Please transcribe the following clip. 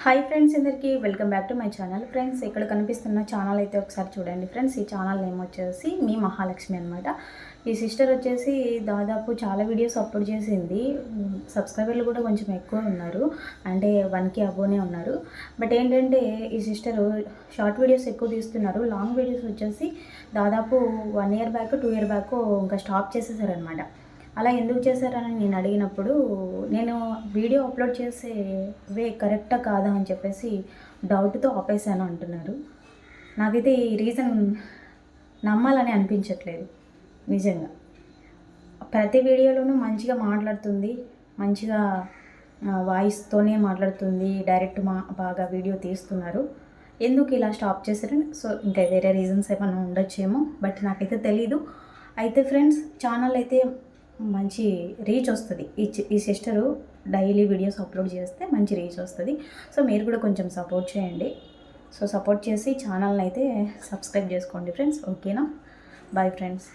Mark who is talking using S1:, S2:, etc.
S1: Hi friends, అందరికీ welcome back to my channel. Friends, ఇక్కడ కనిపిస్తున్న ఛానల్ అయితే ఒకసారి చూడండి ఫ్రెండ్స్. ఈ ఛానల్ నేమ్ వచ్చేసి మీ మహాలక్ష్మి అనమాట. ఈ సిస్టర్ వచ్చేసి దాదాపు చాలా వీడియోస్ అప్లోడ్ చేసింది. సబ్స్క్రైబర్లు కూడా కొంచెం ఎక్కువ ఉన్నారు, అంటే 1K అబోనే ఉన్నారు. బట్ ఏంటంటే ఈ సిస్టర్ షార్ట్ వీడియోస్ ఎక్కువ తీస్తున్నారు. లాంగ్ వీడియోస్ వచ్చేసి దాదాపు 1 year బ్యాక్ 2 year బ్యాక్ ఇంకా స్టాప్ చేసేసారనమాట. అలా ఎందుకు చేశారని నేను అడిగినప్పుడు, నేను వీడియో అప్లోడ్ చేసే వే కరెక్టా కాదా అని చెప్పేసి డౌట్తో ఆపేశాను అంటున్నారు. నాకైతే ఈ రీజన్ నమ్మాలని అనిపించట్లేదు నిజంగా. ప్రతి వీడియోలోనూ మంచిగా మాట్లాడుతుంది, మంచిగా వాయిస్తోనే మాట్లాడుతుంది, డైరెక్ట్ బాగా వీడియో తీస్తున్నారు. ఎందుకు ఇలా స్టాప్ చేశారని, సో ఇంకా వేరే రీజన్స్ ఏమైనా ఉండొచ్చేమో, బట్ నాకైతే తెలీదు. అయితే ఫ్రెండ్స్, ఛానల్ అయితే మంచి రీచ్ వస్తుంది. ఈ సిస్టరు డైలీ వీడియోస్ అప్లోడ్ చేస్తే మంచి రీచ్ వస్తుంది. సో మీరు కూడా కొంచెం సపోర్ట్ చేయండి. సో సపోర్ట్ చేసి ఛానల్ని అయితే సబ్స్క్రైబ్ చేసుకోండి ఫ్రెండ్స్. ఓకేనా? Bye friends.